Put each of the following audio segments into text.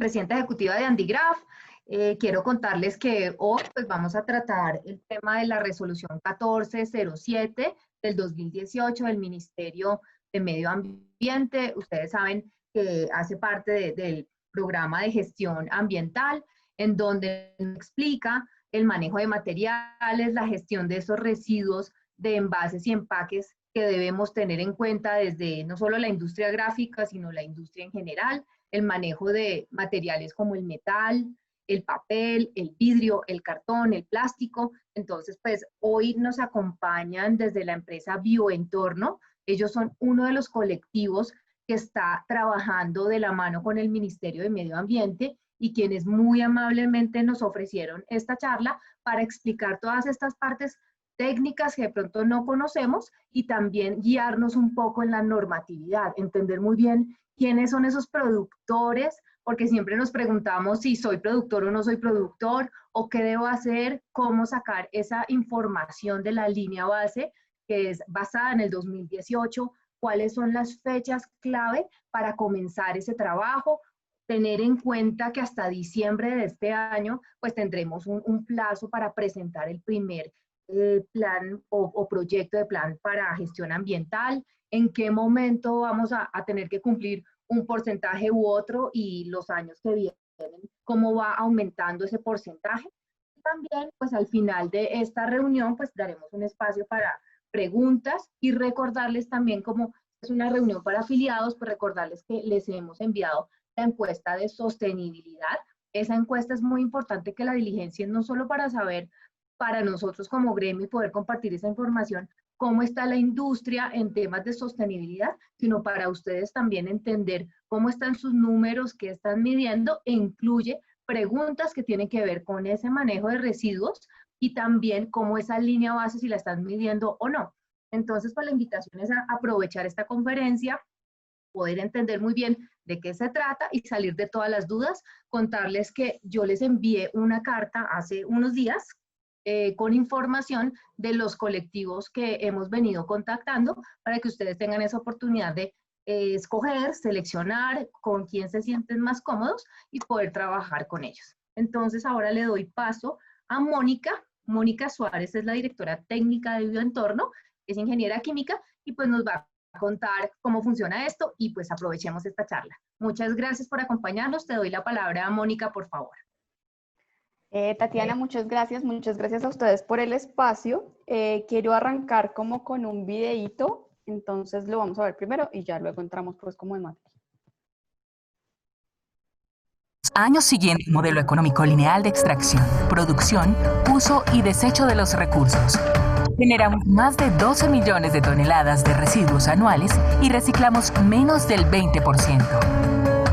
presidenta ejecutiva de Andigraph. Quiero contarles que hoy pues, vamos a tratar el tema de la resolución 1407 del 2018 del Ministerio de Medio Ambiente. Ustedes saben que hace parte del programa de gestión ambiental, en donde explica el manejo de materiales, la gestión de esos residuos de envases y empaques que debemos tener en cuenta desde no solo la industria gráfica, sino la industria en general, el manejo de materiales como el metal, el papel, el vidrio, el cartón, el plástico. Entonces, pues hoy nos acompañan desde la empresa Bioentorno. Ellos son uno de los colectivos que está trabajando de la mano con el Ministerio de Medio Ambiente y quienes muy amablemente nos ofrecieron esta charla para explicar todas estas partes técnicas que de pronto no conocemos y también guiarnos un poco en la normatividad, entender muy bien quiénes son esos productores, porque siempre nos preguntamos si soy productor o no soy productor, o qué debo hacer, cómo sacar esa información de la línea base, que es basada en el 2018, cuáles son las fechas clave para comenzar ese trabajo, tener en cuenta que hasta diciembre de este año, pues tendremos un plazo para presentar el primer plan o proyecto de plan para gestión ambiental, en qué momento vamos a tener que cumplir un porcentaje u otro y los años que vienen, cómo va aumentando ese porcentaje. También, pues al final de esta reunión, pues daremos un espacio para preguntas y recordarles también como es una reunión para afiliados, pues recordarles que les hemos enviado la encuesta de sostenibilidad. Esa encuesta es muy importante que la diligencien no solo para saber para nosotros como gremio y poder compartir esa información, cómo está la industria en temas de sostenibilidad, sino para ustedes también entender cómo están sus números, qué están midiendo, e incluye preguntas que tienen que ver con ese manejo de residuos y también cómo esa línea base, si la están midiendo o no. Entonces, pues la invitación es a aprovechar esta conferencia, poder entender muy bien de qué se trata y salir de todas las dudas, contarles que yo les envié una carta hace unos días con información de los colectivos que hemos venido contactando para que ustedes tengan esa oportunidad de escoger, seleccionar con quién se sienten más cómodos y poder trabajar con ellos. Entonces ahora le doy paso a Mónica. Mónica Suárez es la directora técnica de Bioentorno, es ingeniera química y pues nos va a contar cómo funciona esto y pues aprovechemos esta charla. Muchas gracias por acompañarnos. Te doy la palabra a Mónica, por favor. Tatiana, muchas gracias a ustedes por el espacio. Quiero arrancar como con un videíto, entonces lo vamos a ver primero y ya luego entramos pues como en materia. Años siguiendo un modelo económico lineal de extracción, producción, uso y desecho de los recursos. Generamos más de 12 millones de toneladas de residuos anuales y reciclamos menos del 20%.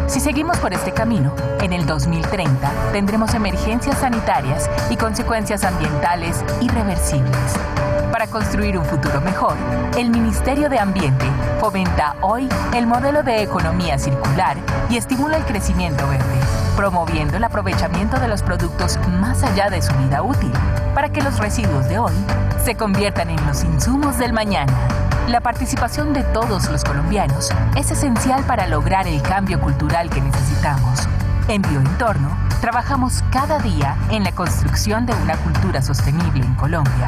Si seguimos por este camino, en el 2030 tendremos emergencias sanitarias y consecuencias ambientales irreversibles. Para construir un futuro mejor, el Ministerio de Ambiente fomenta hoy el modelo de economía circular y estimula el crecimiento verde, promoviendo el aprovechamiento de los productos más allá de su vida útil, para que los residuos de hoy se conviertan en los insumos del mañana. La participación de todos los colombianos es esencial para lograr el cambio cultural que necesitamos. En Bioentorno, trabajamos cada día en la construcción de una cultura sostenible en Colombia.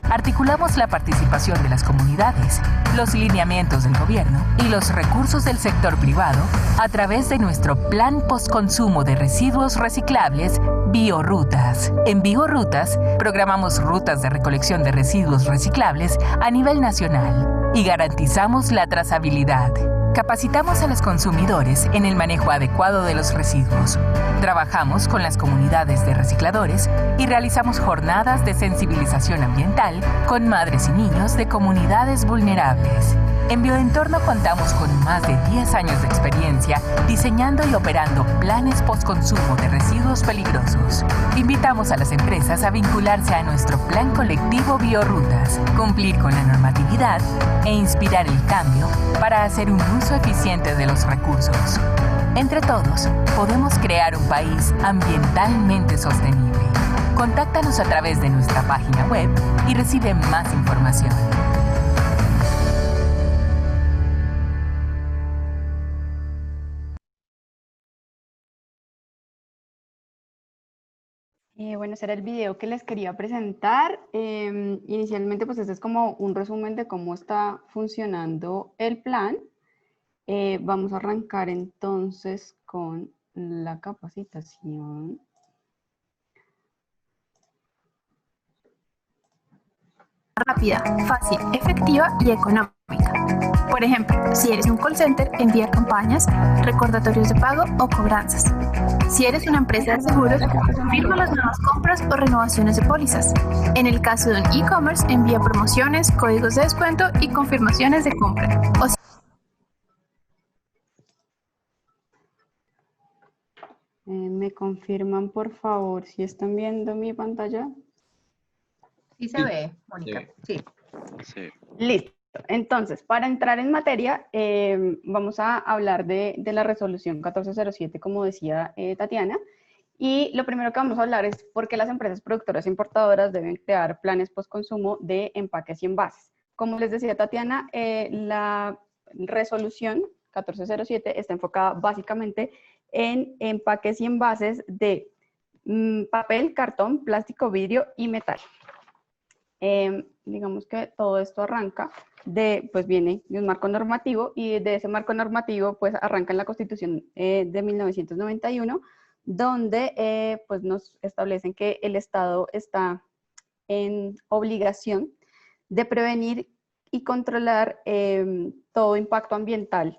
Articulamos la participación de las comunidades, los lineamientos del gobierno y los recursos del sector privado a través de nuestro Plan Postconsumo de Residuos Reciclables Biorutas. En Biorutas, programamos rutas de recolección de residuos reciclables a nivel nacional y garantizamos la trazabilidad. Capacitamos a los consumidores en el manejo adecuado de los residuos. Trabajamos con las comunidades de recicladores y realizamos jornadas de sensibilización ambiental con madres y niños de comunidades vulnerables. En Bioentorno contamos con más de 10 años de experiencia diseñando y operando planes postconsumo de residuos peligrosos. Invitamos a las empresas a vincularse a nuestro plan colectivo Biorutas, cumplir con la normatividad e inspirar el cambio para hacer un uso eficiente de los recursos. Entre todos, podemos crear un país ambientalmente sostenible. Contáctanos a través de nuestra página web y recibe más información. Bueno, ese era el video que les quería presentar. Inicialmente, pues este es como un resumen de cómo está funcionando el plan. Vamos a arrancar entonces con la capacitación. Rápida, fácil, efectiva y económica. Por ejemplo, si eres un call center, envía campañas, recordatorios de pago o cobranzas. Si eres una empresa de seguros, firma las nuevas compras o renovaciones de pólizas. En el caso de un e-commerce, envía promociones, códigos de descuento y confirmaciones de compra. ¿Me confirman, por favor, si están viendo mi pantalla? Sí se ve, Mónica. Sí. Listo. Entonces, para entrar en materia, vamos a hablar de la resolución 1407, como decía Tatiana. Y lo primero que vamos a hablar es por qué las empresas productoras e importadoras deben crear planes postconsumo de empaques y envases. Como les decía Tatiana, la resolución 1407 está enfocada básicamente en empaques y envases de papel, cartón, plástico, vidrio y metal. Digamos que todo esto arranca pues viene de un marco normativo, y de ese marco normativo pues arranca en la Constitución de 1991, donde pues nos establecen que el Estado está en obligación de prevenir y controlar todo impacto ambiental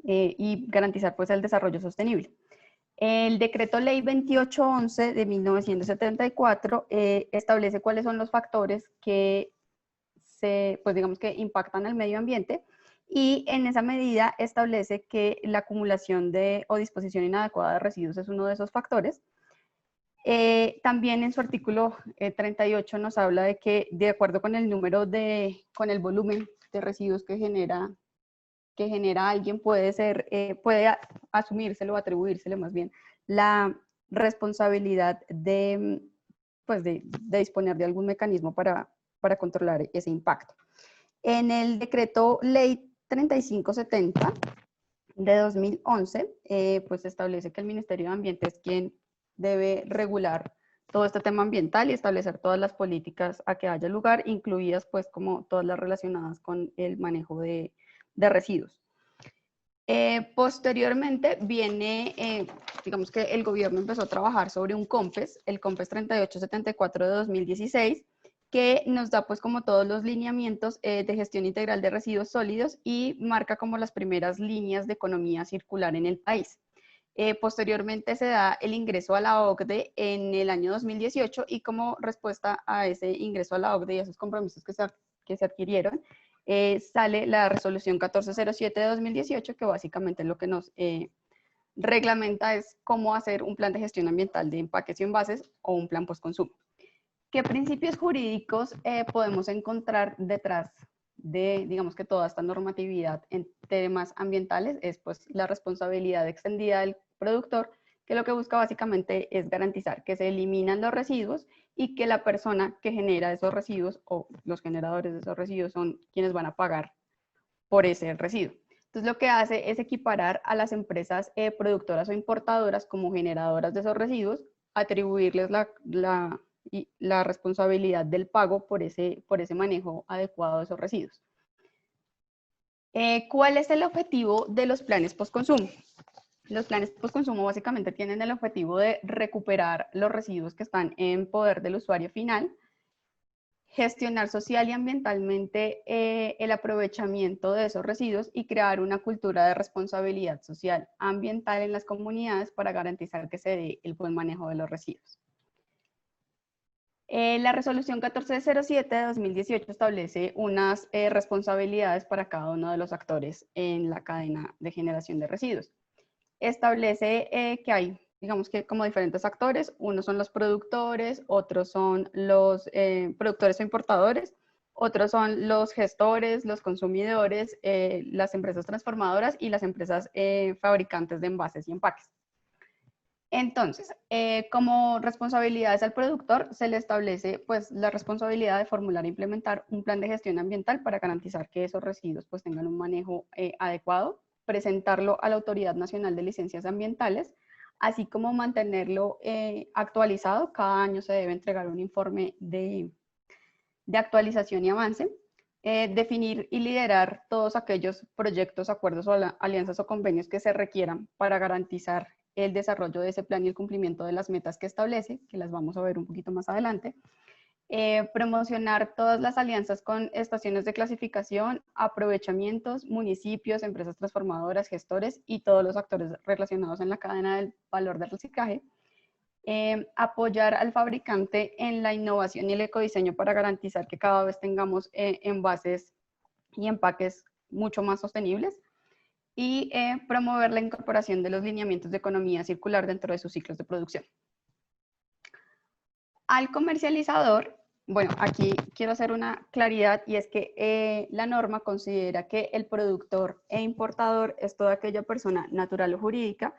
y garantizar pues el desarrollo sostenible. El decreto ley 2811 de 1974 establece cuáles son los factores que pues digamos que impactan al medio ambiente, y en esa medida establece que la acumulación o disposición inadecuada de residuos es uno de esos factores. También en su artículo 38 nos habla de que de acuerdo con el con el volumen de residuos que genera alguien, puede asumírselo o atribuírsele más bien la responsabilidad pues de disponer de algún mecanismo para controlar ese impacto. En el decreto ley 3570 de 2011, pues establece que el Ministerio de Ambiente es quien debe regular todo este tema ambiental y establecer todas las políticas a que haya lugar, incluidas pues como todas las relacionadas con el manejo de residuos. Posteriormente viene, digamos que el gobierno empezó a trabajar sobre un COMPES, el COMPES 3874 de 2016, que nos da pues como todos los lineamientos de gestión integral de residuos sólidos y marca como las primeras líneas de economía circular en el país. Posteriormente se da el ingreso a la OCDE en el año 2018, y como respuesta a ese ingreso a la OCDE y a esos compromisos que se adquirieron, sale la resolución 1407 de 2018, que básicamente lo que nos reglamenta es cómo hacer un plan de gestión ambiental de empaques y envases o un plan postconsumo. ¿Qué principios jurídicos podemos encontrar detrás de, digamos que toda esta normatividad en temas ambientales? Es pues la responsabilidad extendida del productor, que lo que busca básicamente es garantizar que se eliminan los residuos y que la persona que genera esos residuos o los generadores de esos residuos son quienes van a pagar por ese residuo. Entonces lo que hace es equiparar a las empresas productoras o importadoras como generadoras de esos residuos, atribuirles la responsabilidad del pago por ese manejo adecuado de esos residuos. ¿Cuál es el objetivo de los planes postconsumo? Los planes postconsumo básicamente tienen el objetivo de recuperar los residuos que están en poder del usuario final, gestionar social y ambientalmente el aprovechamiento de esos residuos y crear una cultura de responsabilidad social ambiental en las comunidades para garantizar que se dé el buen manejo de los residuos. La resolución 1407 de 2018 establece unas responsabilidades para cada uno de los actores en la cadena de generación de residuos. Establece que hay, digamos que como diferentes actores, unos son los productores, otros son los productores o importadores, otros son los gestores, los consumidores, las empresas transformadoras y las empresas fabricantes de envases y empaques. Entonces, como responsabilidades al productor, se le establece pues la responsabilidad de formular e implementar un plan de gestión ambiental para garantizar que esos residuos pues tengan un manejo adecuado, presentarlo a la Autoridad Nacional de Licencias Ambientales, así como mantenerlo actualizado. Cada año se debe entregar un informe de actualización y avance. Definir y liderar todos aquellos proyectos, acuerdos o alianzas o convenios que se requieran para garantizar el desarrollo de ese plan y el cumplimiento de las metas que establece, que las vamos a ver un poquito más adelante. Promocionar todas las alianzas con estaciones de clasificación, aprovechamientos, municipios, empresas transformadoras, gestores y todos los actores relacionados en la cadena del valor del reciclaje. Apoyar al fabricante en la innovación y el ecodiseño para garantizar que cada vez tengamos envases y empaques mucho más sostenibles. Y promover la incorporación de los lineamientos de economía circular dentro de sus ciclos de producción. Al comercializador, bueno, aquí quiero hacer una claridad y es que la norma considera que el productor e importador es toda aquella persona natural o jurídica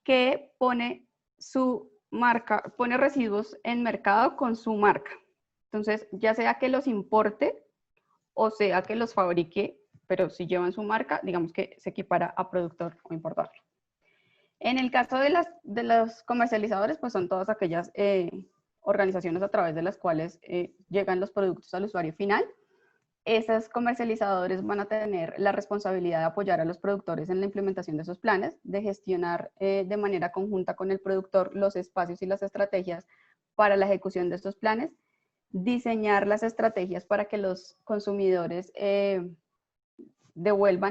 que pone su marca, pone residuos en mercado con su marca. Entonces, ya sea que los importe o sea que los fabrique, pero si llevan su marca, digamos que se equipara a productor o importador. En el caso de los comercializadores, pues son todas aquellas organizaciones a través de las cuales llegan los productos al usuario final. Esos comercializadores van a tener la responsabilidad de apoyar a los productores en la implementación de esos planes, de gestionar de manera conjunta con el productor los espacios y las estrategias para la ejecución de estos planes, diseñar las estrategias para que los consumidores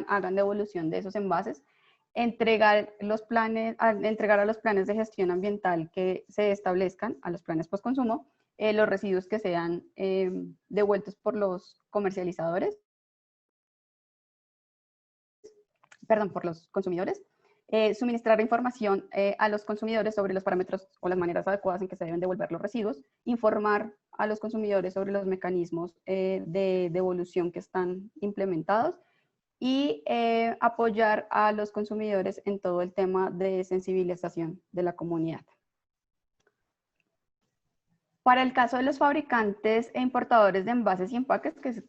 hagan devolución de esos envases, entregar a los planes de gestión ambiental que se establezcan, a los planes postconsumo, los residuos que sean devueltos por los comercializadores, por los consumidores, suministrar información a los consumidores sobre los parámetros o las maneras adecuadas en que se deben devolver los residuos, informar a los consumidores sobre los mecanismos de devolución que están implementados y apoyar a los consumidores en todo el tema de sensibilización de la comunidad. Para el caso de los fabricantes e importadores de envases y empaques, que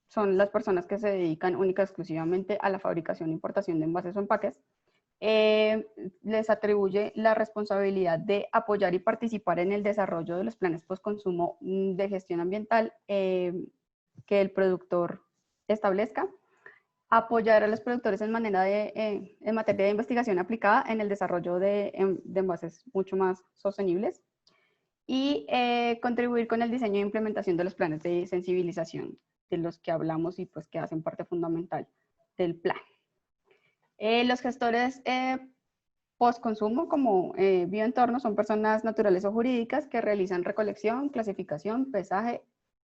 son las personas que se dedican única y exclusivamente a la fabricación e importación de envases o empaques, les atribuye la responsabilidad de apoyar y participar en el desarrollo de los planes postconsumo de gestión ambiental que el productor establezca, apoyar a los productores en materia de investigación aplicada en el desarrollo de envases mucho más sostenibles, y contribuir con el diseño e implementación de los planes de sensibilización de los que hablamos y pues que hacen parte fundamental del plan. Los gestores postconsumo como bioentorno son personas naturales o jurídicas que realizan recolección, clasificación, pesaje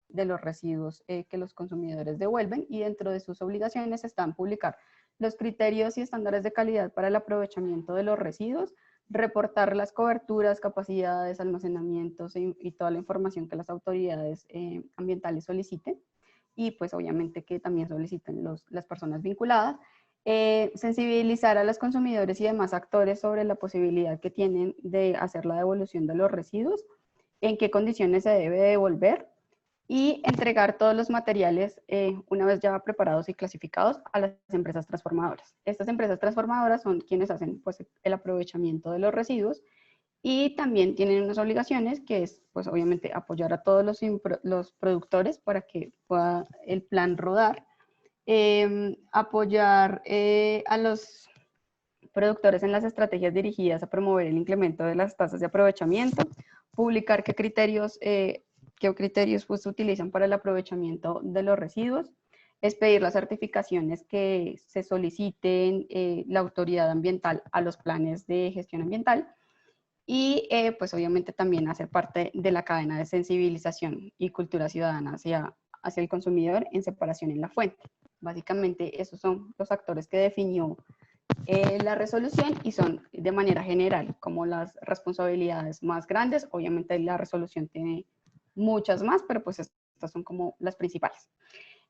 de los residuos que los consumidores devuelven, y dentro de sus obligaciones están publicar los criterios y estándares de calidad para el aprovechamiento de los residuos, reportar las coberturas, capacidades, almacenamientos y toda la información que las autoridades ambientales soliciten, y pues obviamente que también soliciten las personas vinculadas, sensibilizar a los consumidores y demás actores sobre la posibilidad que tienen de hacer la devolución de los residuos, en qué condiciones se debe devolver, y entregar todos los materiales una vez ya preparados y clasificados a las empresas transformadoras. Estas empresas transformadoras son quienes hacen pues, el aprovechamiento de los residuos, y también tienen unas obligaciones que es pues obviamente apoyar a todos los productores para que pueda el plan rodar, apoyar a los productores en las estrategias dirigidas a promover el incremento de las tasas de aprovechamiento, publicar qué criterios pues, se utilizan para el aprovechamiento de los residuos, expedir las certificaciones que se soliciten la autoridad ambiental a los planes de gestión ambiental, y pues obviamente también hacer parte de la cadena de sensibilización y cultura ciudadana hacia el consumidor en separación en la fuente. Básicamente esos son los actores que definió la resolución, y son de manera general como las responsabilidades más grandes. Obviamente la resolución tiene muchas más, pero pues estas son como las principales.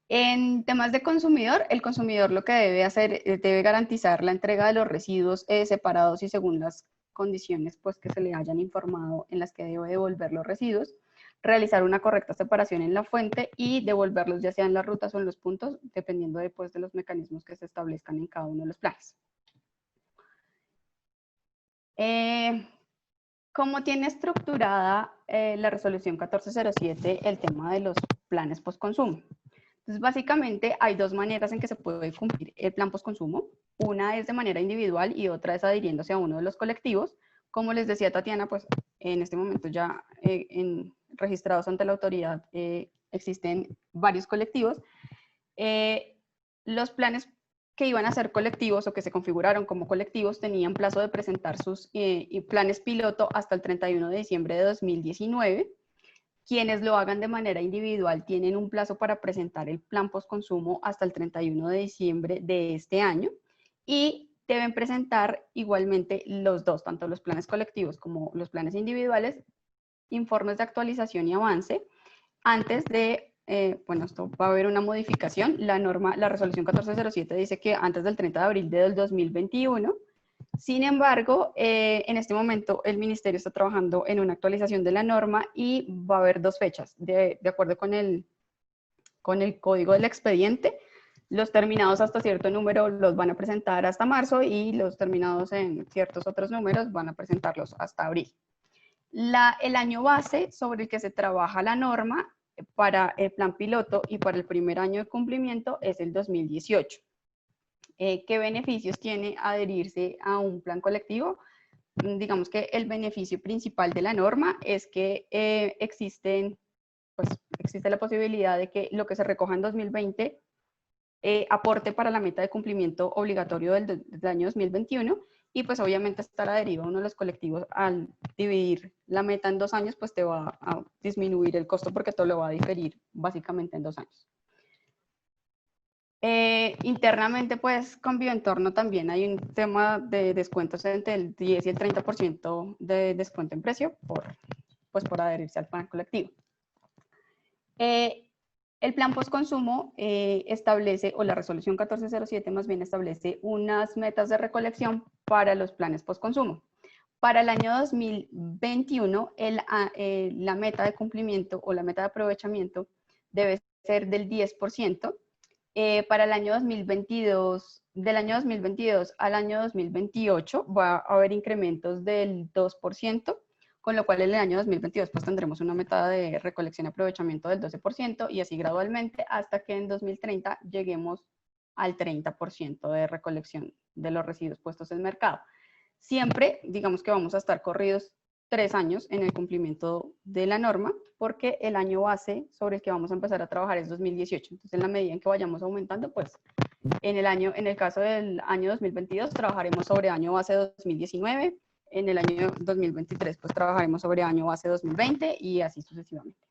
En temas de consumidor, el consumidor lo que debe hacer, debe garantizar la entrega de los residuos separados y según las condiciones pues, que se le hayan informado en las que debe devolver los residuos, realizar una correcta separación en la fuente y devolverlos ya sea en las rutas o en los puntos, dependiendo después de los mecanismos que se establezcan en cada uno de los planes. ¿Cómo tiene estructurada la resolución 1407 el tema de los planes postconsumo? Entonces, básicamente hay dos maneras en que se puede cumplir el plan postconsumo. Una es de manera individual y otra es adhiriéndose a uno de los colectivos. Como les decía Tatiana, pues en este momento ya registrados ante la autoridad existen varios colectivos. Los planes que iban a ser colectivos o que se configuraron como colectivos tenían plazo de presentar sus planes piloto hasta el 31 de diciembre de 2019. Quienes lo hagan de manera individual tienen un plazo para presentar el plan postconsumo hasta el 31 de diciembre de este año y deben presentar igualmente los dos, tanto los planes colectivos como los planes individuales, informes de actualización y avance antes de, bueno, esto va a haber una modificación. La resolución 1407 dice que antes del 30 de abril del 2021. Sin embargo, en este momento el ministerio está trabajando en una actualización de la norma y va a haber dos fechas. De acuerdo con el código del expediente, los terminados hasta cierto número los van a presentar hasta marzo y los terminados en ciertos otros números van a presentarlos hasta abril. El año base sobre el que se trabaja la norma para el plan piloto y para el primer año de cumplimiento es el 2018. ¿Qué beneficios tiene adherirse a un plan colectivo? Digamos que el beneficio principal de la norma es que existe la posibilidad de que lo que se recoja en 2020 aporte para la meta de cumplimiento obligatorio del año 2021 y pues obviamente estar adherido a uno de los colectivos al dividir la meta en 2 años pues te va a disminuir el costo porque todo lo va a diferir básicamente en 2 años. Internamente, pues, con Bioentorno también hay un tema de descuentos entre el 10 y el 30% de descuento en precio por adherirse al plan colectivo. El plan postconsumo establece, o la resolución 1407 más bien establece unas metas de recolección para los planes postconsumo. Para el año 2021, la meta de cumplimiento o la meta de aprovechamiento debe ser del 10%. Para el año 2022, del año 2022 al año 2028 va a haber incrementos del 2%, con lo cual en el año 2022 pues tendremos una meta de recolección y aprovechamiento del 12% y así gradualmente hasta que en 2030 lleguemos al 30% de recolección de los residuos puestos en mercado. Siempre, digamos que vamos a estar corridos 3 años en el cumplimiento de la norma, porque el año base sobre el que vamos a empezar a trabajar es 2018. Entonces, en la medida en que vayamos aumentando, pues, en el caso del año 2022, trabajaremos sobre año base 2019, en el año 2023, pues, trabajaremos sobre año base 2020 y así sucesivamente.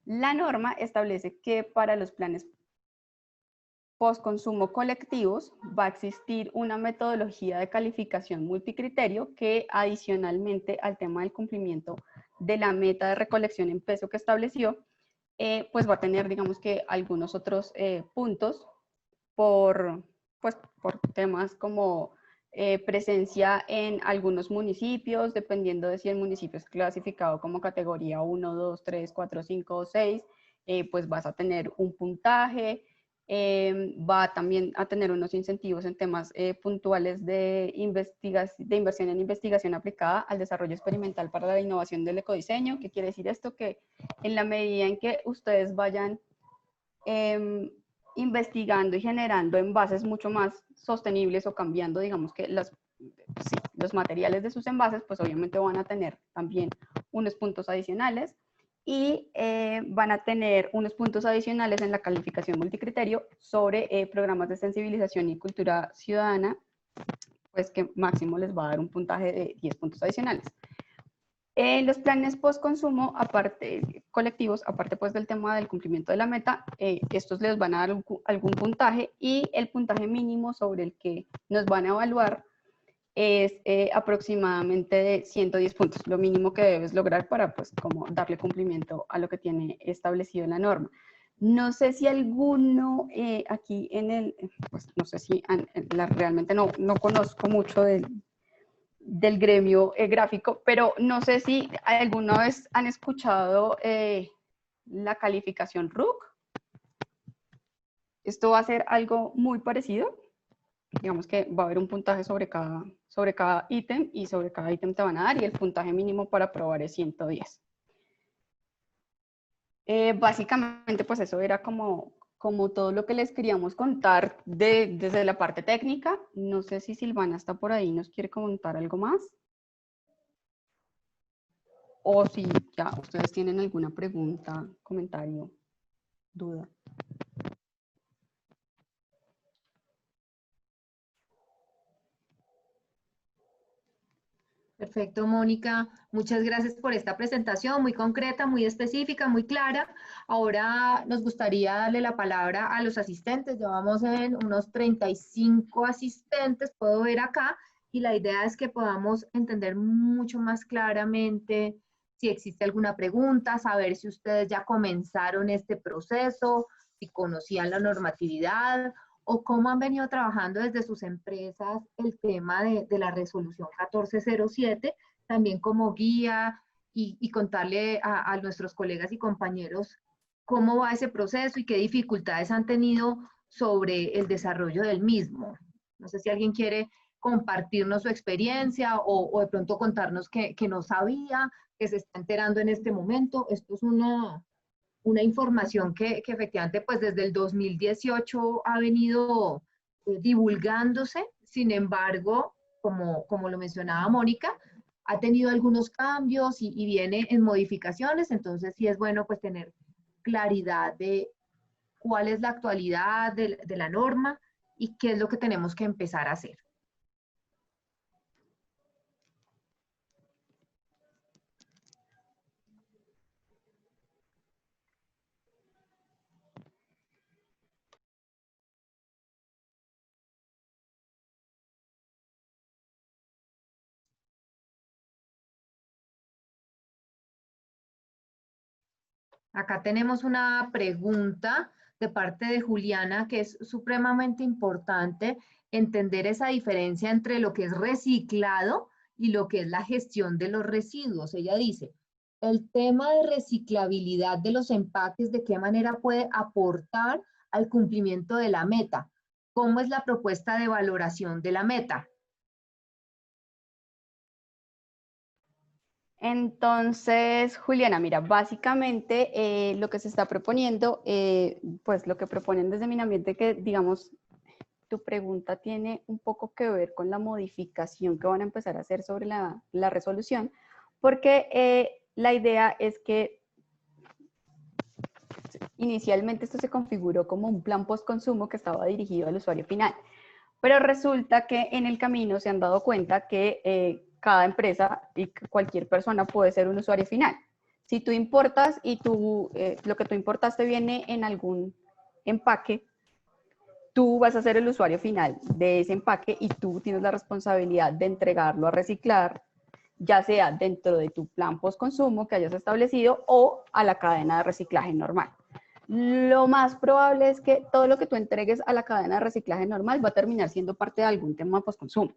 La norma establece que para los planes postconsumo colectivos va a existir una metodología de calificación multicriterio que adicionalmente al tema del cumplimiento de la meta de recolección en peso que estableció, pues va a tener, digamos que algunos otros puntos por temas como presencia en algunos municipios, dependiendo de si el municipio es clasificado como categoría 1, 2, 3, 4, 5 o 6, pues vas a tener un puntaje. Va también a tener unos incentivos en temas puntuales de inversión en investigación aplicada al desarrollo experimental para la innovación del ecodiseño. ¿Qué quiere decir esto? Que en la medida en que ustedes vayan investigando y generando envases mucho más sostenibles o cambiando, digamos que los materiales de sus envases, pues obviamente van a tener también unos puntos adicionales. Y van a tener unos puntos adicionales en la calificación multicriterio sobre programas de sensibilización y cultura ciudadana, pues que máximo les va a dar un puntaje de 10 puntos adicionales. Los planes postconsumo, colectivos, aparte pues del tema del cumplimiento de la meta, estos les van a dar algún puntaje y el puntaje mínimo sobre el que nos van a evaluar es aproximadamente de 110 puntos, lo mínimo que debes lograr para pues como darle cumplimiento a lo que tiene establecido en la norma. No sé si alguno aquí pues no sé si realmente no conozco mucho del gremio gráfico, pero no sé si alguna vez han escuchado la calificación RUC. Esto va a ser algo muy parecido. digamos que va a haber un puntaje sobre cada ítem y sobre cada ítem te van a dar y el puntaje mínimo para aprobar es 110. Básicamente, pues eso era como todo lo que les queríamos contar desde la parte técnica. No sé si Silvana está por ahí y nos quiere comentar algo más. O si ya ustedes tienen alguna pregunta, comentario, duda. Perfecto, Mónica. Muchas gracias por esta presentación muy concreta, muy específica, muy clara. Ahora nos gustaría darle la palabra a los asistentes. Llevamos en unos 35 asistentes, puedo ver acá, y la idea es que podamos entender mucho más claramente si existe alguna pregunta, saber si ustedes ya comenzaron este proceso, si conocían la normatividad o cómo han venido trabajando desde sus empresas el tema de la resolución 1407, también como guía y contarle a nuestros colegas y compañeros cómo va ese proceso y qué dificultades han tenido sobre el desarrollo del mismo. No sé si alguien quiere compartirnos su experiencia o de pronto contarnos que no sabía, que se está enterando en este momento. Esto es una información que efectivamente pues desde el 2018 ha venido divulgándose, sin embargo, como lo mencionaba Mónica, ha tenido algunos cambios y viene en modificaciones, entonces sí es bueno pues tener claridad de cuál es la actualidad de la norma y qué es lo que tenemos que empezar a hacer. Acá tenemos una pregunta de parte de Juliana que es supremamente importante entender esa diferencia entre lo que es reciclado y lo que es la gestión de los residuos. Ella dice, el tema de reciclabilidad de los empaques, ¿de qué manera puede aportar al cumplimiento de la meta? ¿Cómo es la propuesta de valoración de la meta? Entonces, Juliana, mira, básicamente lo que se está proponiendo, pues lo que proponen desde Minambiente, que digamos, tu pregunta tiene un poco que ver con la modificación que van a empezar a hacer sobre la resolución, porque la idea es que inicialmente esto se configuró como un plan post-consumo que estaba dirigido al usuario final, pero resulta que en el camino se han dado cuenta que cada empresa y cualquier persona puede ser un usuario final. Si tú importas y lo que tú importaste viene en algún empaque, tú vas a ser el usuario final de ese empaque y tú tienes la responsabilidad de entregarlo a reciclar, ya sea dentro de tu plan post-consumo que hayas establecido o a la cadena de reciclaje normal. Lo más probable es que todo lo que tú entregues a la cadena de reciclaje normal va a terminar siendo parte de algún tema post-consumo.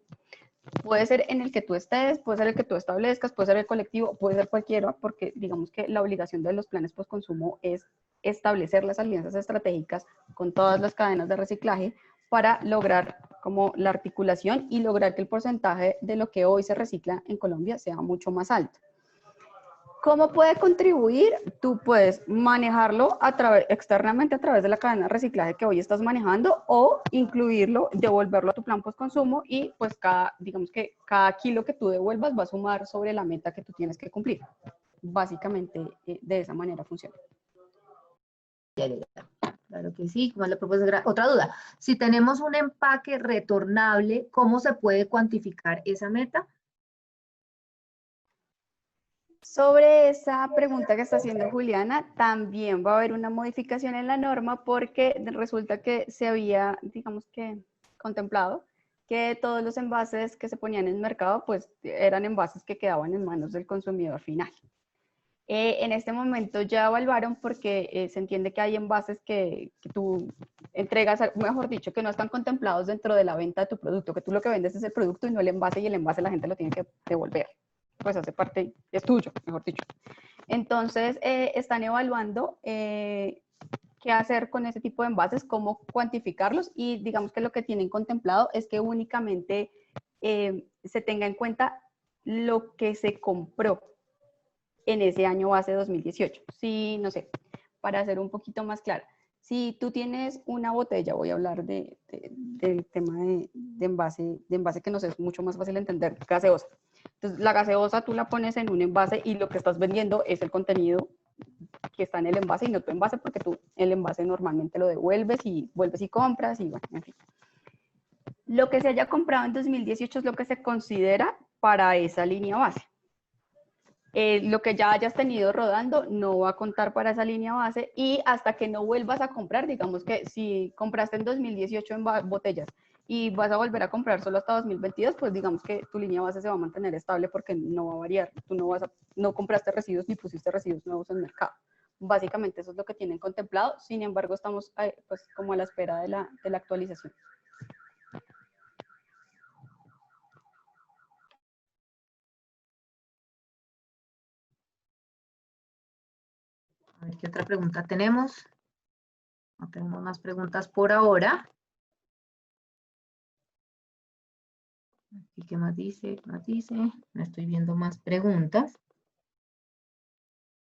Puede ser en el que tú estés, puede ser el que tú establezcas, puede ser el colectivo, puede ser cualquiera, porque digamos que la obligación de los planes post-consumo es establecer las alianzas estratégicas con todas las cadenas de reciclaje para lograr como la articulación y lograr que el porcentaje de lo que hoy se recicla en Colombia sea mucho más alto. ¿Cómo puede contribuir? Tú puedes manejarlo externamente a través de la cadena de reciclaje que hoy estás manejando o incluirlo, devolverlo a tu plan post-consumo y pues digamos que cada kilo que tú devuelvas va a sumar sobre la meta que tú tienes que cumplir. Básicamente de esa manera funciona. Claro que sí, como la propuesta. Otra duda, si tenemos un empaque retornable, ¿cómo se puede cuantificar esa meta? Sobre esa pregunta que está haciendo Juliana, también va a haber una modificación en la norma porque resulta que se había, digamos que, contemplado que todos los envases que se ponían en el mercado, pues eran envases que quedaban en manos del consumidor final. En este momento ya evaluaron porque se entiende que hay envases que tú entregas, mejor dicho, que no están contemplados dentro de la venta de tu producto, que tú lo que vendes es el producto y no el envase, y el envase la gente lo tiene que devolver. Pues hace parte, es tuyo, mejor dicho. Entonces, están evaluando qué hacer con ese tipo de envases, cómo cuantificarlos, y digamos que lo que tienen contemplado es que únicamente se tenga en cuenta lo que se compró en ese año base 2018. Sí, no sé, para ser un poquito más clara. Si tú tienes una botella, voy a hablar del tema de envase que nos es mucho más fácil entender, gaseosa. Entonces, la gaseosa tú la pones en un envase y lo que estás vendiendo es el contenido que está en el envase y no tu envase, porque tú el envase normalmente lo devuelves y vuelves y compras y bueno, en fin. Lo que se haya comprado en 2018 es lo que se considera para esa línea base. Lo que ya hayas tenido rodando no va a contar para esa línea base, y hasta que no vuelvas a comprar, digamos que si compraste en 2018 en botellas y vas a volver a comprar solo hasta 2022, pues digamos que tu línea base se va a mantener estable porque no va a variar. Tú no compraste residuos ni pusiste residuos nuevos en el mercado. Básicamente eso es lo que tienen contemplado. Sin embargo, estamos pues como a la espera de la actualización. A ver qué otra pregunta tenemos. No tenemos más preguntas por ahora. ¿Qué más dice? ¿Qué más dice? No estoy viendo más preguntas.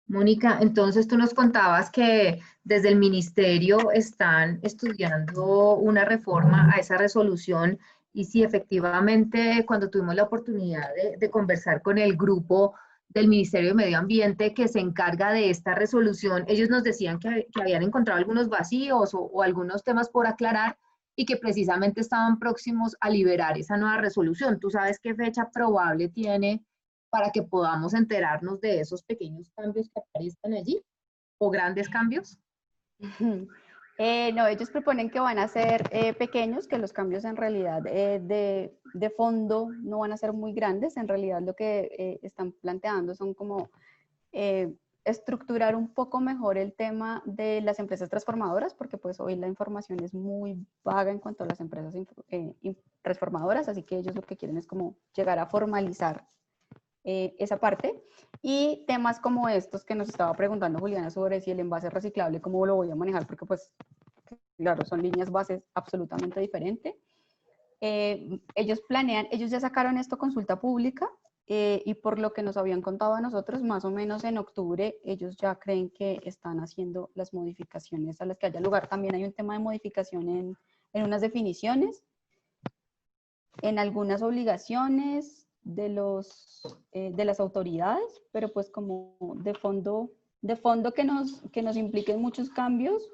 Mónica, entonces tú nos contabas que desde el ministerio están estudiando una reforma a esa resolución, y si efectivamente cuando tuvimos la oportunidad de conversar con el grupo del Ministerio de Medio Ambiente que se encarga de esta resolución, ellos nos decían que habían encontrado algunos vacíos o algunos temas por aclarar y que precisamente estaban próximos a liberar esa nueva resolución. ¿Tú sabes qué fecha probable tiene para que podamos enterarnos de esos pequeños cambios que aparezcan allí, o grandes cambios? No, ellos proponen que van a ser pequeños, que los cambios en realidad de fondo no van a ser muy grandes. En realidad lo que están planteando son como estructurar un poco mejor el tema de las empresas transformadoras, porque pues hoy la información es muy vaga en cuanto a las empresas transformadoras, así que ellos lo que quieren es como llegar a formalizar esa parte, y temas como estos que nos estaba preguntando Juliana sobre si el envase reciclable, cómo lo voy a manejar, porque pues claro, son líneas bases absolutamente diferentes. Ellos ya sacaron esto consulta pública, y por lo que nos habían contado a nosotros, más o menos en octubre, ellos ya creen que están haciendo las modificaciones a las que haya lugar. También hay un tema de modificación en unas definiciones, en algunas obligaciones de las autoridades, pero pues como de fondo que nos impliquen muchos cambios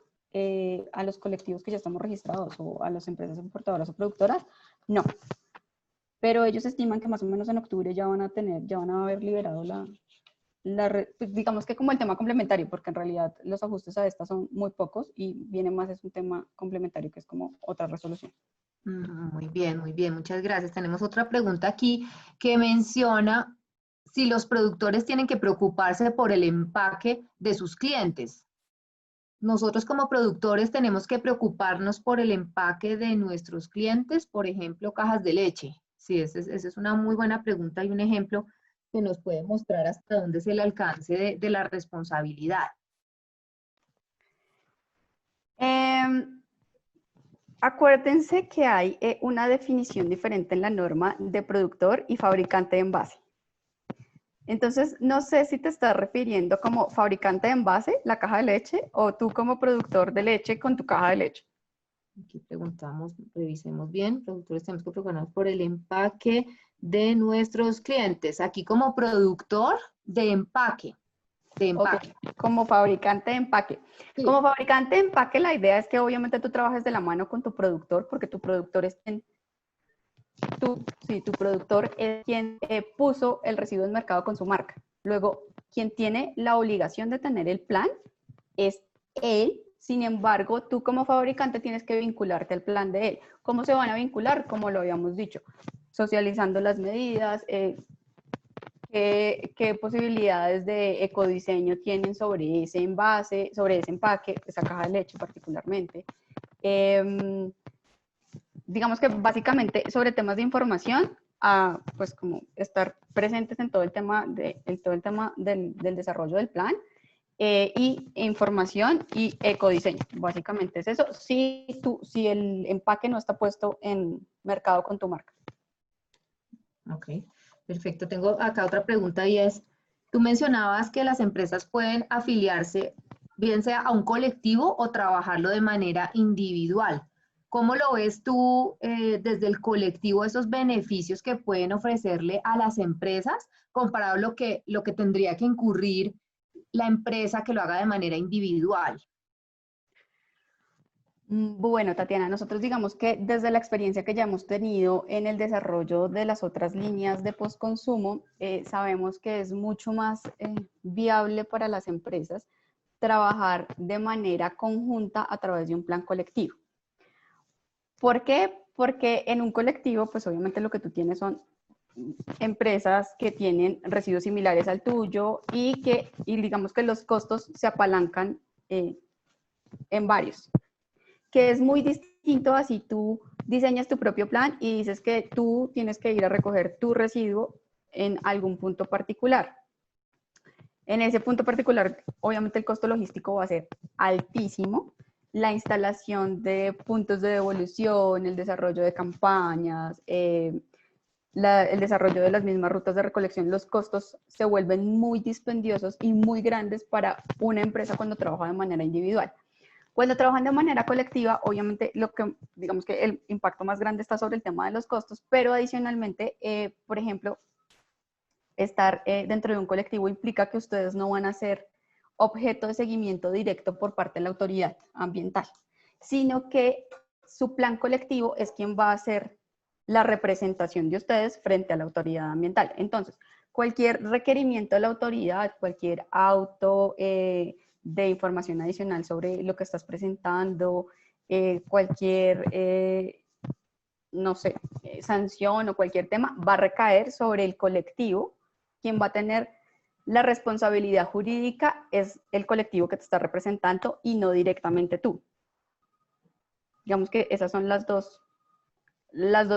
a los colectivos que ya estamos registrados o a las empresas importadoras o productoras, no. Pero ellos estiman que más o menos en octubre ya van a haber liberado digamos que como el tema complementario, porque en realidad los ajustes a esta son muy pocos y viene más es un tema complementario que es como otra resolución. Muy bien, muchas gracias. Tenemos otra pregunta aquí que menciona si los productores tienen que preocuparse por el empaque de sus clientes. Nosotros como productores tenemos que preocuparnos por el empaque de nuestros clientes, por ejemplo, cajas de leche. Sí, esa es una muy buena pregunta y un ejemplo que nos puede mostrar hasta dónde es el alcance de la responsabilidad. Acuérdense que hay una definición diferente en la norma de productor y fabricante de envase. Entonces, no sé si te estás refiriendo como fabricante de envase, la caja de leche, o tú como productor de leche con tu caja de leche. Aquí preguntamos, revisemos bien, productores tenemos que preocuparnos por el empaque de nuestros clientes. Aquí como productor de empaque. Okay. Como fabricante de empaque. Sí. Como fabricante de empaque, la idea es que obviamente tú trabajes de la mano con tu productor, porque tu productor es quien, tu productor es quien puso el residuo en el mercado con su marca. Luego, quien tiene la obligación de tener el plan es él. Sin embargo, tú como fabricante tienes que vincularte al plan de él. ¿Cómo se van a vincular? Como lo habíamos dicho, socializando las medidas, ¿Qué posibilidades de ecodiseño tienen sobre ese envase, sobre ese empaque, esa caja de leche particularmente? Digamos que básicamente sobre temas de información, pues como estar presentes en todo el tema, del desarrollo del plan, y información y ecodiseño. Básicamente es eso, si el empaque no está puesto en mercado con tu marca. Ok, perfecto. Tengo acá otra pregunta y es, tú mencionabas que las empresas pueden afiliarse, bien sea a un colectivo o trabajarlo de manera individual. ¿Cómo lo ves tú desde el colectivo, esos beneficios que pueden ofrecerle a las empresas comparado a lo que tendría que incurrir la empresa que lo haga de manera individual? Bueno, Tatiana, nosotros digamos que desde la experiencia que ya hemos tenido en el desarrollo de las otras líneas de postconsumo, sabemos que es mucho más viable para las empresas trabajar de manera conjunta a través de un plan colectivo. ¿Por qué? Porque en un colectivo, pues obviamente lo que tú tienes son empresas que tienen residuos similares al tuyo y digamos que los costos se apalancan en varios. Que es muy distinto a si tú diseñas tu propio plan y dices que tú tienes que ir a recoger tu residuo en algún punto particular. En ese punto particular, obviamente el costo logístico va a ser altísimo. La instalación de puntos de devolución, el desarrollo de campañas, el desarrollo de las mismas rutas de recolección, los costos se vuelven muy dispendiosos y muy grandes para una empresa cuando trabaja de manera individual. Cuando trabajan de manera colectiva, obviamente, digamos que el impacto más grande está sobre el tema de los costos, pero adicionalmente, por ejemplo, estar dentro de un colectivo implica que ustedes no van a ser objeto de seguimiento directo por parte de la autoridad ambiental, sino que su plan colectivo es quien va a hacer la representación de ustedes frente a la autoridad ambiental. Entonces, cualquier requerimiento de la autoridad, cualquier auto de información adicional sobre lo que estás presentando, cualquier, no sé, sanción o cualquier tema, va a recaer sobre el colectivo. Quien va a tener la responsabilidad jurídica es el colectivo que te está representando y no directamente tú. Digamos que esas son las dos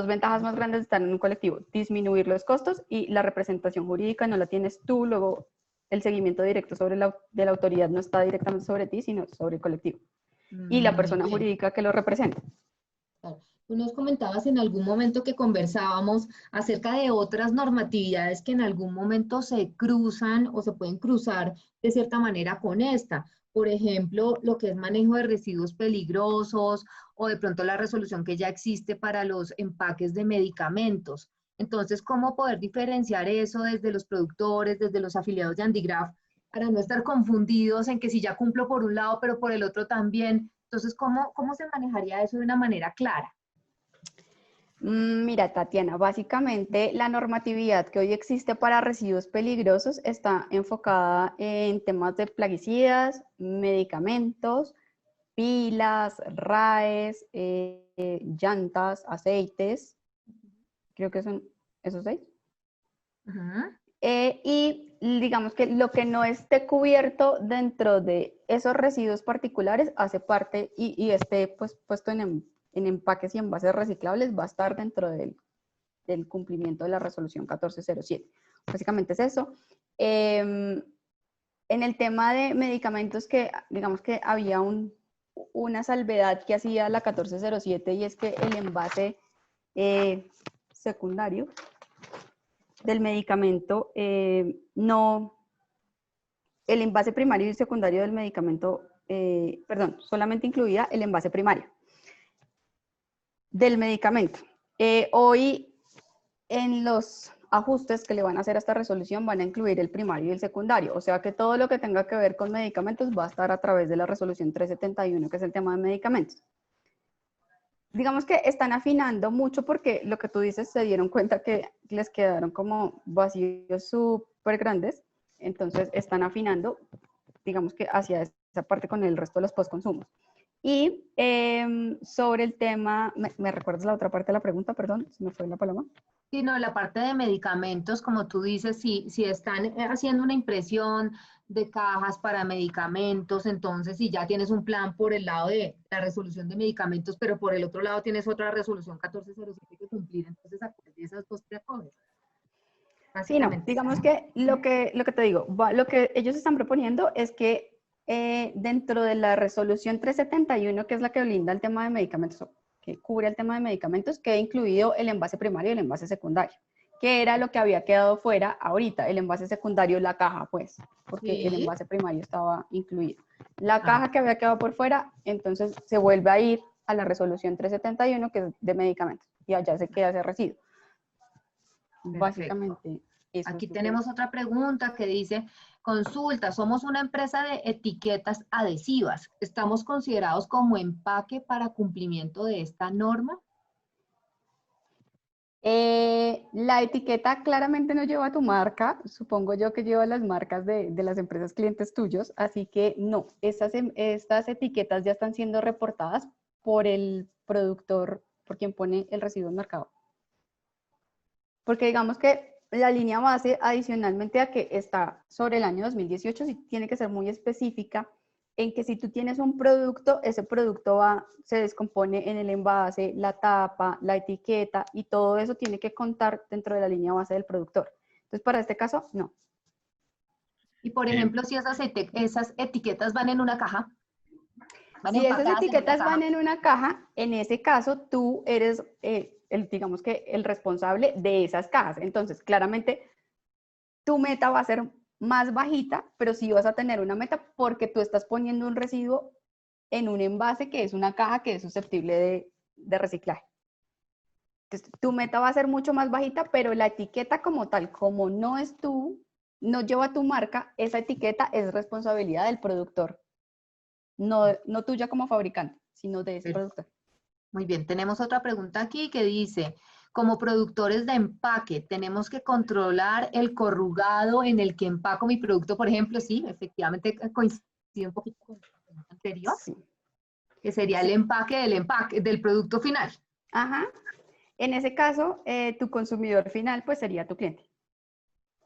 ventajas más grandes de estar en un colectivo: disminuir los costos, y la representación jurídica no la tienes tú, luego el seguimiento directo de la autoridad no está directamente sobre ti, sino sobre el colectivo y la persona jurídica que lo representa. Tú nos comentabas en algún momento que conversábamos acerca de otras normatividades que en algún momento se cruzan o se pueden cruzar de cierta manera con esta. Por ejemplo, lo que es manejo de residuos peligrosos o de pronto la resolución que ya existe para los empaques de medicamentos. Entonces, ¿cómo poder diferenciar eso desde los productores, desde los afiliados de Andigraf, para no estar confundidos en que si ya cumplo por un lado, pero por el otro también? Entonces, ¿cómo se manejaría eso de una manera clara? Mira, Tatiana, básicamente la normatividad que hoy existe para residuos peligrosos está enfocada en temas de plaguicidas, medicamentos, pilas, RAEs, llantas, aceites, creo que son esos 6. Y digamos que lo que no esté cubierto dentro de esos residuos particulares hace parte y esté pues, puesto en empaques y envases reciclables, va a estar dentro del cumplimiento de la resolución 1407. Básicamente es eso. En el tema de medicamentos, que digamos que había una salvedad que hacía la 1407, y es que el envase secundario del medicamento el envase primario y secundario del medicamento, solamente incluía el envase primario del medicamento. Hoy, en los ajustes que le van a hacer a esta resolución, van a incluir el primario y el secundario, o sea que todo lo que tenga que ver con medicamentos va a estar a través de la resolución 371, que es el tema de medicamentos. Digamos que están afinando mucho porque lo que tú dices, se dieron cuenta que les quedaron como vacíos súper grandes, entonces están afinando, digamos que hacia esa parte con el resto de los postconsumos. Y sobre el tema, ¿me recuerdas la otra parte de la pregunta? Perdón, se me fue la paloma. Sí, no, la parte de medicamentos, como tú dices, si están haciendo una impresión de cajas para medicamentos, entonces si ya tienes un plan por el lado de la resolución de medicamentos, pero por el otro lado tienes otra resolución 1407 que cumplir, entonces acuérdate esas dos cosas. Sí, no, digamos que lo que te digo, lo que ellos están proponiendo es que dentro de la resolución 371, que es la que blinda el tema de medicamentos, que cubre el tema de medicamentos, queda incluido el envase primario y el envase secundario, que era lo que había quedado fuera ahorita, el envase secundario, la caja, pues, porque Sí. el envase primario estaba incluido. La caja que había quedado por fuera, entonces se vuelve a ir a la resolución 371, que es de medicamentos, y allá se queda ese residuo. Básicamente, eso Aquí es tenemos otra pregunta que dice, consulta, somos una empresa de etiquetas adhesivas. ¿Estamos considerados como empaque para cumplimiento de esta norma? La etiqueta claramente no lleva tu marca, supongo yo que lleva las marcas de las empresas clientes tuyos, así que no, estas etiquetas ya están siendo reportadas por el productor, por quien pone el residuo en mercado. Porque digamos que la línea base, adicionalmente a que está sobre el año 2018, sí tiene que ser muy específica en que si tú tienes un producto, ese producto se descompone en el envase, la tapa, la etiqueta, y todo eso tiene que contar dentro de la línea base del productor. Entonces, para este caso, no. Y por ejemplo, si esas etiquetas van en una caja, van Si esas empacadas en una etiquetas caja. van en una caja, en ese caso tú eres, digamos que el responsable de esas cajas. Entonces, claramente, tu meta va a ser más bajita, pero sí vas a tener una meta porque tú estás poniendo un residuo en un envase que es una caja que es susceptible de reciclaje. Entonces, tu meta va a ser mucho más bajita, pero la etiqueta como tal, como no es tú, no lleva tu marca, esa etiqueta es responsabilidad del productor. No tuya como fabricante, sino de ese productor. Muy bien, tenemos otra pregunta aquí que dice, como productores de empaque, ¿tenemos que controlar el corrugado en el que empaco mi producto? Por ejemplo, sí, efectivamente coincide un poquito con la pregunta anterior, Sí. que sería el empaque del producto final. Ajá. En ese caso, tu consumidor final pues sería tu cliente.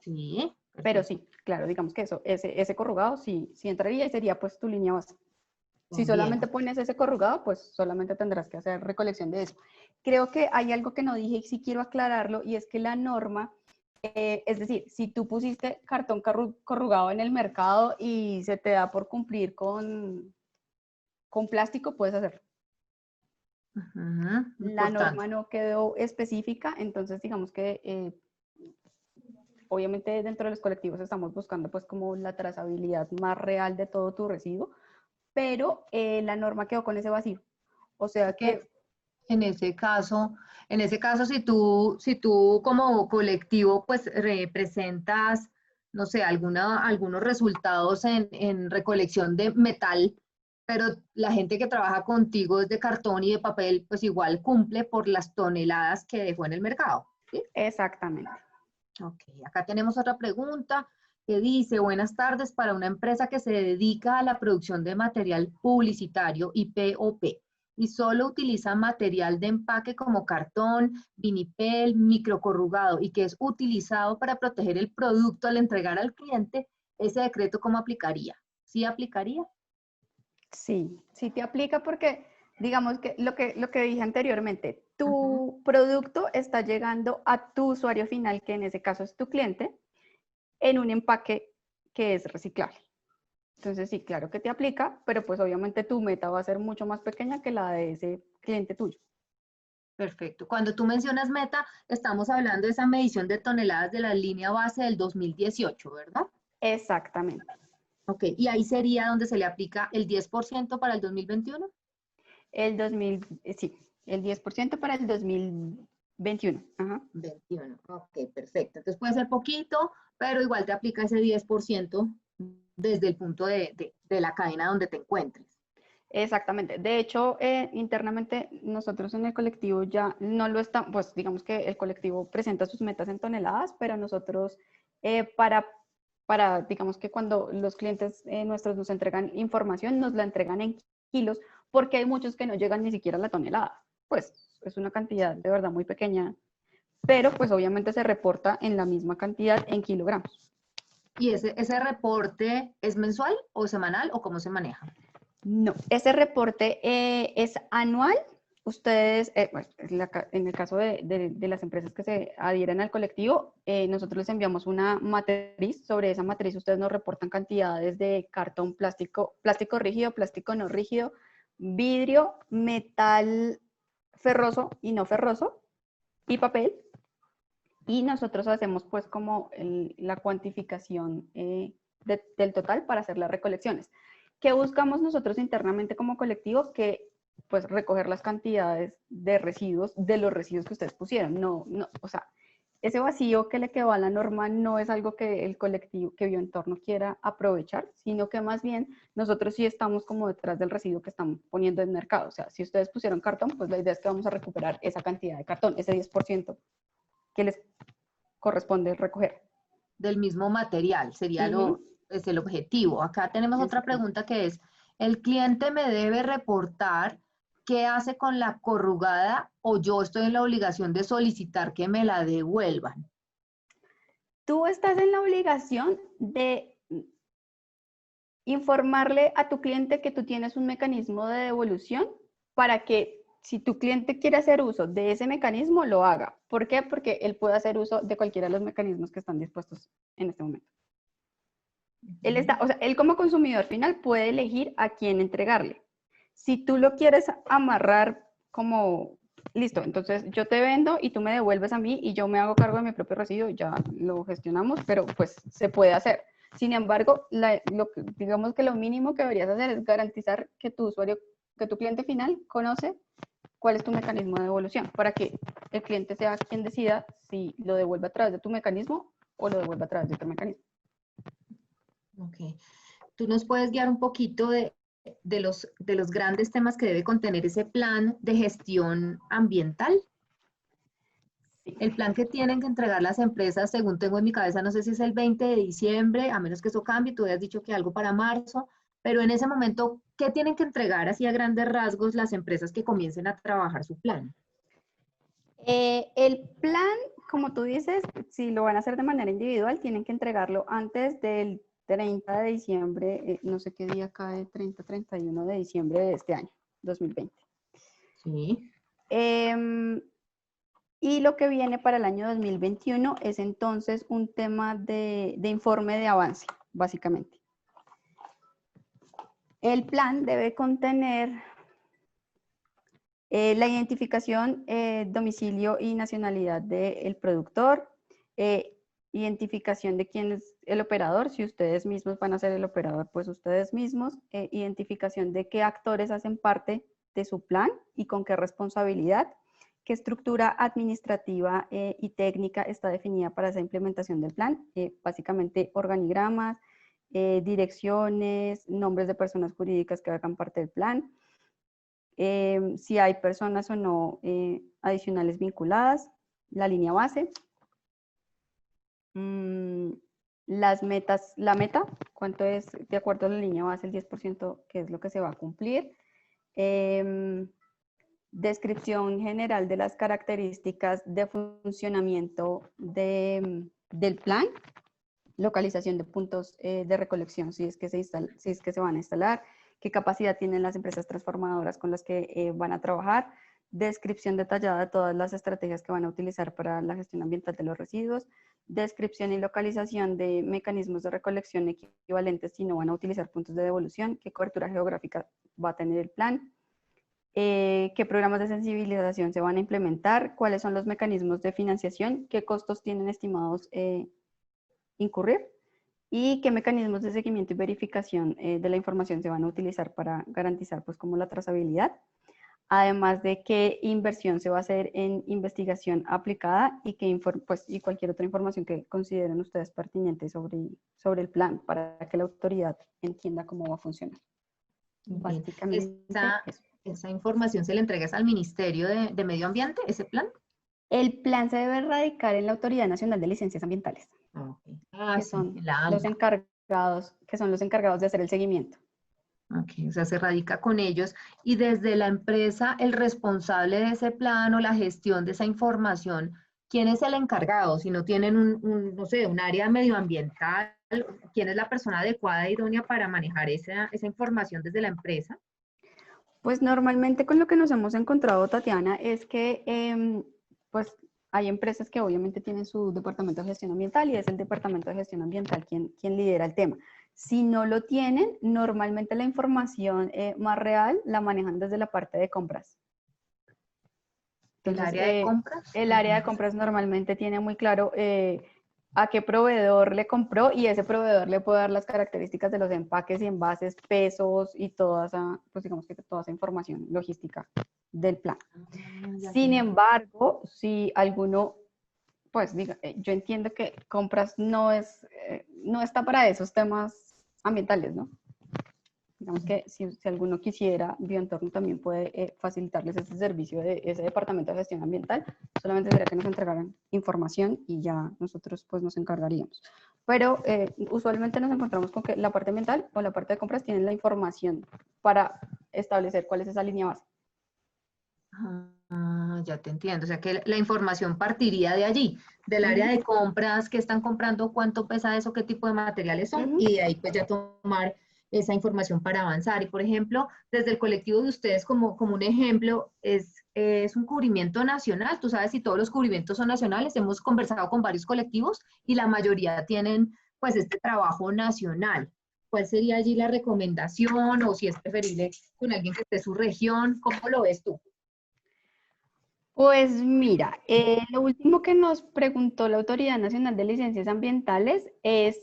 Sí. Pero sí, claro, digamos que ese corrugado sí entraría y sería pues tu línea base. Si solamente pones ese corrugado, pues solamente tendrás que hacer recolección de eso. Creo que hay algo que no dije y sí quiero aclararlo, y es que la norma, es decir, si tú pusiste cartón corrugado en el mercado y se te da por cumplir con plástico, puedes hacerlo. La norma no quedó específica, entonces digamos que obviamente dentro de los colectivos estamos buscando pues como la trazabilidad más real de todo tu residuo, pero la norma quedó con ese vacío. O sea que en ese caso, si tú como colectivo pues representas, no sé, algunos resultados en recolección de metal, pero la gente que trabaja contigo es de cartón y de papel, pues igual cumple por las toneladas que dejó en el mercado, ¿sí? Exactamente. Ok, acá tenemos otra pregunta que dice, buenas tardes, para una empresa que se dedica a la producción de material publicitario y POP y solo utiliza material de empaque como cartón, vinipel, microcorrugado y que es utilizado para proteger el producto al entregar al cliente, ¿ese decreto cómo aplicaría? ¿Sí aplicaría? Sí te aplica porque digamos que lo que dije anteriormente, tu producto está llegando a tu usuario final, que en ese caso es tu cliente, en un empaque que es reciclable. Entonces sí, claro que te aplica, pero pues obviamente tu meta va a ser mucho más pequeña que la de ese cliente tuyo. Perfecto. Cuando tú mencionas meta, estamos hablando de esa medición de toneladas de la línea base del 2018, ¿verdad? Exactamente. Ok, y ahí sería donde se le aplica el 10% para el 2021. Sí, el 10% para el 2021. Ajá. 21, ok, perfecto. Entonces puede ser poquito, pero igual te aplica ese 10% desde el punto de la cadena donde te encuentres. Exactamente. De hecho, internamente nosotros en el colectivo ya no lo estamos, pues digamos que el colectivo presenta sus metas en toneladas, pero nosotros para digamos que cuando los clientes nuestros nos entregan información, nos la entregan en kilos, porque hay muchos que no llegan ni siquiera a la tonelada. Pues es una cantidad de verdad muy pequeña, pero pues obviamente se reporta en la misma cantidad en kilogramos. ¿Y ese reporte es mensual o semanal o cómo se maneja? No, ese reporte es anual ustedes, pues, en el caso de las empresas que se adhieren al colectivo, nosotros les enviamos una matriz. Sobre esa matriz ustedes nos reportan cantidades de cartón, plástico, plástico rígido, plástico no rígido, vidrio, metal ferroso y no ferroso y papel. Y nosotros hacemos pues como la cuantificación del total para hacer las recolecciones. ¿Qué buscamos nosotros internamente como colectivo? Que pues recoger las cantidades de residuos, de los residuos que ustedes pusieron. No, o sea, ese vacío que le quedó a la norma no es algo que el colectivo, que Bioentorno quiera aprovechar, sino que más bien nosotros sí estamos como detrás del residuo que están poniendo en el mercado. O sea, si ustedes pusieron cartón, pues la idea es que vamos a recuperar esa cantidad de cartón, ese 10% que les corresponde recoger. Del mismo material, sería es el objetivo. Acá tenemos otra pregunta que es, ¿el cliente me debe reportar qué hace con la corrugada o yo estoy en la obligación de solicitar que me la devuelvan? Tú estás en la obligación de informarle a tu cliente que tú tienes un mecanismo de devolución para que si tu cliente quiere hacer uso de ese mecanismo, lo haga. ¿Por qué? Porque él puede hacer uso de cualquiera de los mecanismos que están dispuestos en este momento. Él como consumidor final puede elegir a quién entregarle. Si tú lo quieres amarrar como, listo, entonces yo te vendo y tú me devuelves a mí y yo me hago cargo de mi propio residuo, ya lo gestionamos, pero pues se puede hacer. Sin embargo, digamos que lo mínimo que deberías hacer es garantizar que tu usuario, que tu cliente final conoce cuál es tu mecanismo de devolución, para que el cliente sea quien decida si lo devuelve a través de tu mecanismo o lo devuelve a través de otro mecanismo. Ok. ¿Tú nos puedes guiar un poquito de los grandes temas que debe contener ese plan de gestión ambiental? Sí. El plan que tienen que entregar las empresas, según tengo en mi cabeza, no sé si es el 20 de diciembre, a menos que eso cambie, tú habías dicho que algo para marzo, pero en ese momento, ¿qué tienen que entregar así a grandes rasgos las empresas que comiencen a trabajar su plan? El plan, como tú dices, si lo van a hacer de manera individual, tienen que entregarlo antes del 30 de diciembre, no sé qué día cae, 31 de diciembre de este año, 2020. Sí. Y lo que viene para el año 2021 es entonces un tema de informe de avance, básicamente. El plan debe contener la identificación, domicilio y nacionalidad del productor, identificación de quién es el operador, si ustedes mismos van a ser el operador, pues ustedes mismos, identificación de qué actores hacen parte de su plan y con qué responsabilidad, qué estructura administrativa y técnica está definida para esa implementación del plan, básicamente organigramas, direcciones, nombres de personas jurídicas que hagan parte del plan, si hay personas o no adicionales vinculadas, la línea base, las metas, la meta, cuánto es de acuerdo a la línea base, el 10% que es lo que se va a cumplir, descripción general de las características de funcionamiento del plan, localización de puntos de recolección si es que se van a instalar, qué capacidad tienen las empresas transformadoras con las que van a trabajar, descripción detallada de todas las estrategias que van a utilizar para la gestión ambiental de los residuos, descripción y localización de mecanismos de recolección equivalentes si no van a utilizar puntos de devolución, qué cobertura geográfica va a tener el plan, qué programas de sensibilización se van a implementar, cuáles son los mecanismos de financiación, qué costos tienen estimados incurrir y qué mecanismos de seguimiento y verificación de la información se van a utilizar para garantizar pues como la trazabilidad, además de qué inversión se va a hacer en investigación aplicada y, y cualquier otra información que consideren ustedes pertinente sobre el plan para que la autoridad entienda cómo va a funcionar. Básicamente ¿Esa información se le entrega al Ministerio de Medio Ambiente, ese plan? El plan se debe radicar en la Autoridad Nacional de Licencias Ambientales, Okay. que son los encargados de hacer el seguimiento. Ok, o sea, se radica con ellos y desde la empresa, el responsable de ese plan o la gestión de esa información, ¿quién es el encargado? Si no tienen no sé, un área medioambiental, ¿quién es la persona adecuada e idónea para manejar esa información desde la empresa? Pues normalmente con lo que nos hemos encontrado, Tatiana, es que pues hay empresas que obviamente tienen su departamento de gestión ambiental y es el departamento de gestión ambiental quien lidera el tema. Si no lo tienen, normalmente la información más real la manejan desde la parte de compras. Entonces, ¿El área de compras? el área de compras normalmente tiene muy claro a qué proveedor le compró y ese proveedor le puede dar las características de los empaques y envases, pesos y toda esa, pues digamos que toda esa información logística del plan. Sin embargo, si alguno, pues diga, yo entiendo que compras no está para esos temas ambientales, ¿no? Digamos que si alguno quisiera, Bioentorno también puede facilitarles ese servicio de ese departamento de gestión ambiental. Solamente sería que nos entregaran información y ya nosotros pues nos encargaríamos. Pero usualmente nos encontramos con que la parte ambiental o la parte de compras tienen la información para establecer cuál es esa línea base. Ya te entiendo. O sea que la información partiría de allí, del área de compras, qué están comprando, cuánto pesa eso, qué tipo de materiales son, y de ahí pues ya tomar esa información para avanzar. Y por ejemplo, desde el colectivo de ustedes, como un ejemplo, es un cubrimiento nacional. Tú sabes si todos los cubrimientos son nacionales. Hemos conversado con varios colectivos y la mayoría tienen pues este trabajo nacional. ¿Cuál sería allí la recomendación o si es preferible con alguien que esté en su región? ¿Cómo lo ves tú? Pues mira, lo último que nos preguntó la Autoridad Nacional de Licencias Ambientales es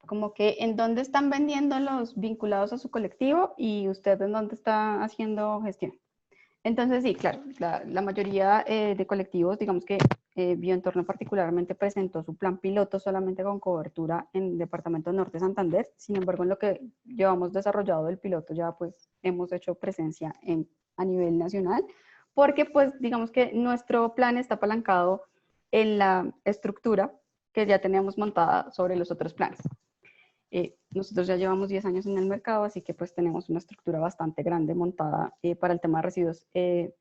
como que en dónde están vendiendo los vinculados a su colectivo y usted en dónde está haciendo gestión. Entonces sí, claro, la mayoría de colectivos, digamos que Bioentorno particularmente presentó su plan piloto solamente con cobertura en Departamento Norte de Santander. Sin embargo, en lo que llevamos desarrollado el piloto ya pues hemos hecho presencia a nivel nacional, porque pues digamos que nuestro plan está apalancado en la estructura que ya teníamos montada sobre los otros planes. Nosotros ya llevamos 10 años en el mercado, así que pues tenemos una estructura bastante grande montada para el tema de residuos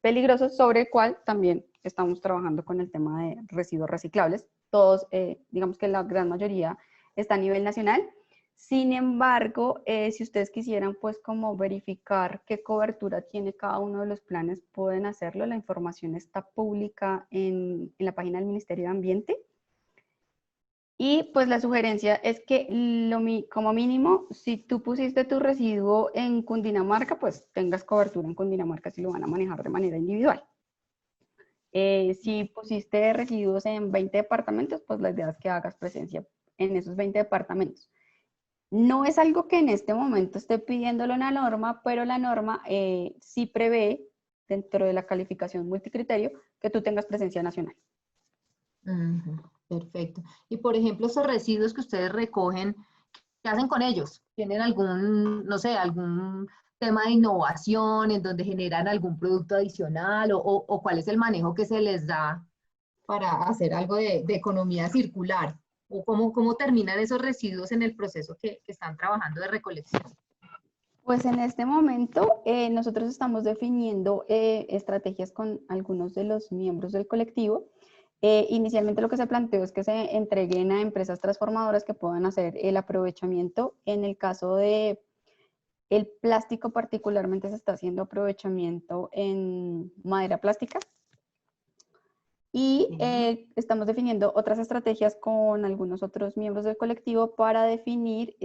peligrosos, sobre el cual también estamos trabajando con el tema de residuos reciclables. Todos, digamos que la gran mayoría está a nivel nacional. Sin embargo, si ustedes quisieran pues como verificar qué cobertura tiene cada uno de los planes, pueden hacerlo. La información está pública en la página del Ministerio de Ambiente. Y pues la sugerencia es que como mínimo, si tú pusiste tu residuo en Cundinamarca, pues tengas cobertura en Cundinamarca si lo van a manejar de manera individual. Si pusiste residuos en 20 departamentos, pues la idea es que hagas presencia en esos 20 departamentos. No es algo que en este momento esté pidiéndolo una norma, pero la norma sí prevé dentro de la calificación multicriterio que tú tengas presencia nacional. Perfecto. Y por ejemplo, esos residuos que ustedes recogen, ¿qué hacen con ellos? ¿Tienen algún, no sé, algún tema de innovación en donde generan algún producto adicional o cuál es el manejo que se les da para hacer algo de economía circular? ¿O cómo terminan esos residuos en el proceso que están trabajando de recolección? Pues en este momento nosotros estamos definiendo estrategias con algunos de los miembros del colectivo. Inicialmente lo que se planteó es que se entreguen a empresas transformadoras que puedan hacer el aprovechamiento. En el caso de el plástico particularmente se está haciendo aprovechamiento en madera plástica. Y estamos definiendo otras estrategias con algunos otros miembros del colectivo para definir,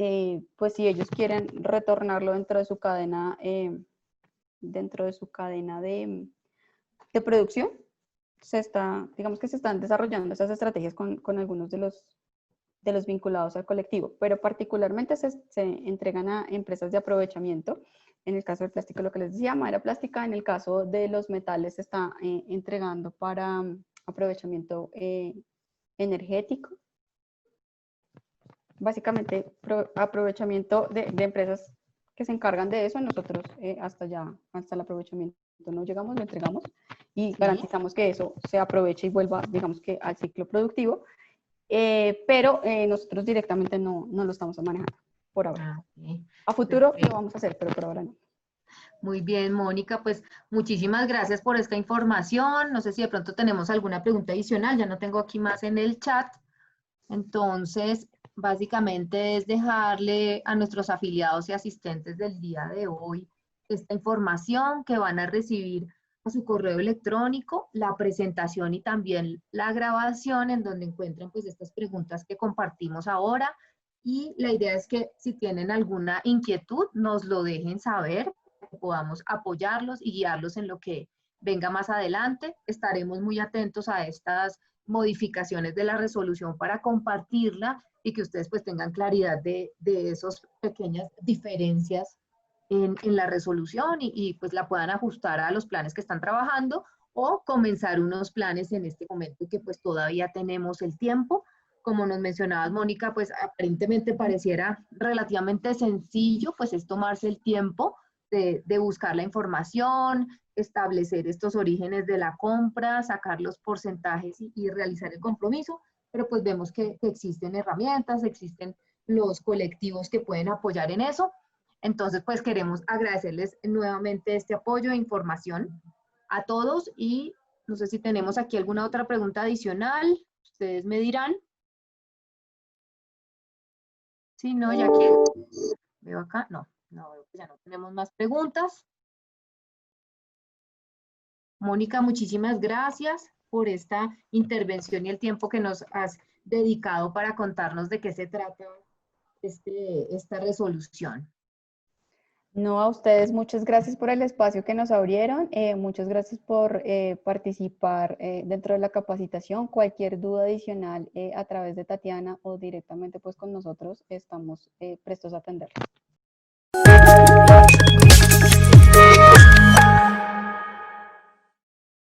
pues si ellos quieren retornarlo dentro de su cadena, de producción. Digamos que se están desarrollando esas estrategias con algunos de los vinculados al colectivo, pero particularmente se entregan a empresas de aprovechamiento. En el caso del plástico, lo que les decía, madera plástica. En el caso de los metales se está entregando para aprovechamiento energético. Básicamente, aprovechamiento de empresas que se encargan de eso. Nosotros hasta el aprovechamiento no llegamos, lo entregamos y garantizamos que eso se aproveche y vuelva, digamos que al ciclo productivo, pero nosotros directamente no lo estamos manejando por ahora. A futuro lo vamos a hacer, pero por ahora no. Muy bien, Mónica, pues muchísimas gracias por esta información. No sé si de pronto tenemos alguna pregunta adicional, ya no tengo aquí más en el chat. Entonces, básicamente es dejarle a nuestros afiliados y asistentes del día de hoy esta información que van a recibir a su correo electrónico, la presentación y también la grabación en donde encuentran pues estas preguntas que compartimos ahora. Y la idea es que si tienen alguna inquietud, nos lo dejen saber, que podamos apoyarlos y guiarlos en lo que venga más adelante. Estaremos muy atentos a estas modificaciones de la resolución para compartirla y que ustedes pues tengan claridad de esas pequeñas diferencias en la resolución pues la puedan ajustar a los planes que están trabajando o comenzar unos planes en este momento que pues todavía tenemos el tiempo. Como nos mencionabas, Mónica, pues aparentemente pareciera relativamente sencillo, pues es tomarse el tiempo de buscar la información, establecer estos orígenes de la compra, sacar los porcentajes y realizar el compromiso, pero pues vemos que existen herramientas, existen los colectivos que pueden apoyar en eso. Entonces, pues queremos agradecerles nuevamente este apoyo e información a todos y no sé si tenemos aquí alguna otra pregunta adicional, ustedes me dirán. Si no, ya que veo acá, no, ya no tenemos más preguntas. Mónica, muchísimas gracias por esta intervención y el tiempo que nos has dedicado para contarnos de qué se trata esta resolución. No, a ustedes muchas gracias por el espacio que nos abrieron, muchas gracias por participar dentro de la capacitación. Cualquier duda adicional a través de Tatiana o directamente pues con nosotros estamos prestos a atenderla.